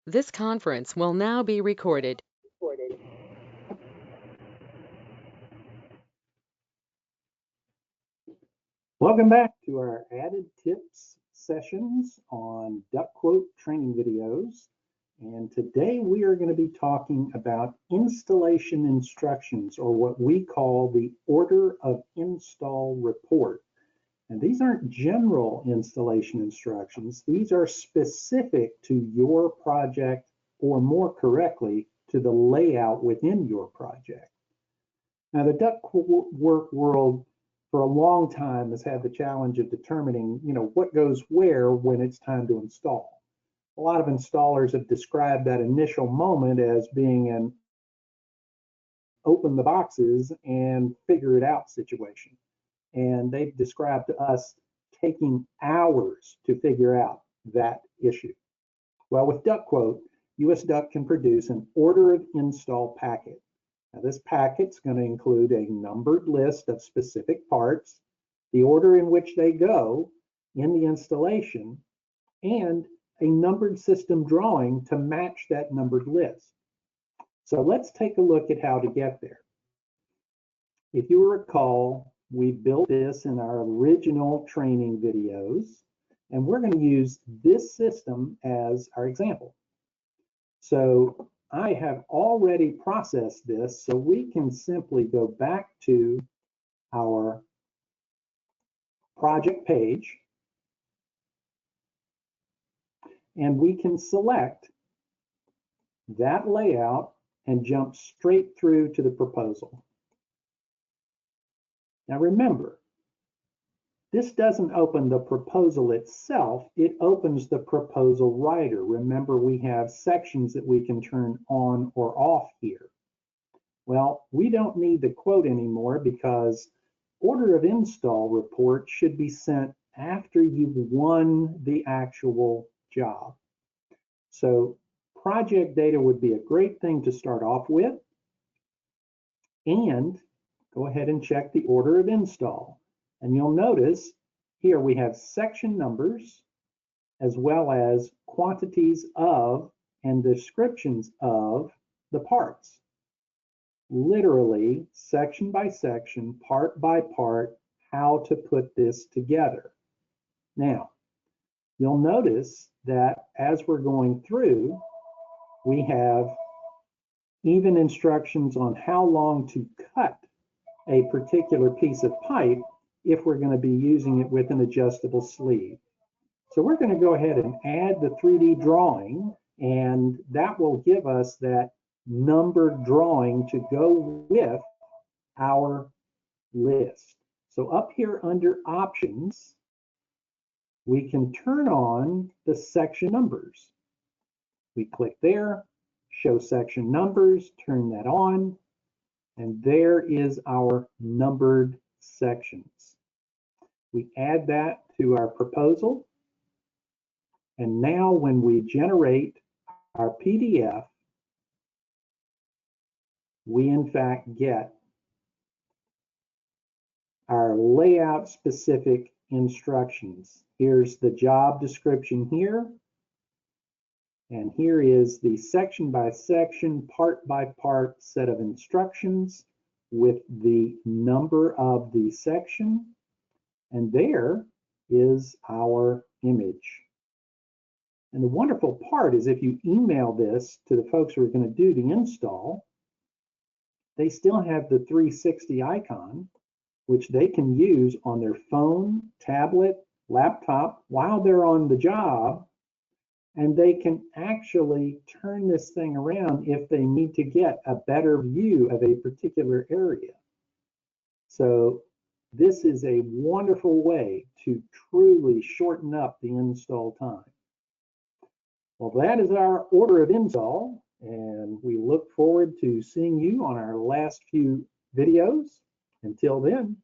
This conference will now be recorded. Welcome back to our added tips sessions on duct quote training videos. And today we are going to be talking about installation instructions, or what we call the order of install report. And these aren't general installation instructions. These are specific to your project, or more correctly, to the layout within your project. Now, the ductwork world for a long time has had the challenge of determining, what goes where when it's time to install. A lot of installers have described that initial moment as being an open the boxes and figure it out situation. And they've described to us taking hours to figure out that issue. Well, with DuctQuote, US Duct can produce an order of install packet. Now, this packet's going to include a numbered list of specific parts, the order in which they go in the installation, and a numbered system drawing to match that numbered list. So let's take a look at how to get there. If you recall, we built this in our original training videos, and we're going to use this system as our example. So I have already processed this, so we can simply go back to our project page, and we can select that layout and jump straight through to the proposal. Now remember, this doesn't open the proposal itself, it opens the proposal writer. Remember, we have sections that we can turn on or off here. Well, we don't need the quote anymore because order of install report should be sent after you've won the actual job. So project data would be a great thing to start off with. And go ahead and check the order of install. And you'll notice here we have section numbers as well as quantities of and descriptions of the parts. Literally, section by section, part by part, how to put this together. Now, you'll notice that as we're going through, we have even instructions on how long to cut a particular piece of pipe if we're going to be using it with an adjustable sleeve. So we're going to go ahead and add the 3D drawing, and that will give us that numbered drawing to go with our list. So up here under options, we can turn on the section numbers. We click there, show section numbers, turn that on, and there is our numbered sections. We add that to our proposal, and now when we generate our PDF, we in fact get our layout specific instructions. Here's the job description here, and here is the section by section, part by part set of instructions with the number of the section, and there is our image. And the wonderful part is if you email this to the folks who are going to do the install, they still have the 360 icon, which they can use on their phone, tablet, laptop while they're on the job, and they can actually turn this thing around if they need to get a better view of a particular area. So this is a wonderful way to truly shorten up the install time. Well, that is our order of install, and we look forward to seeing you on our last few videos. Until then,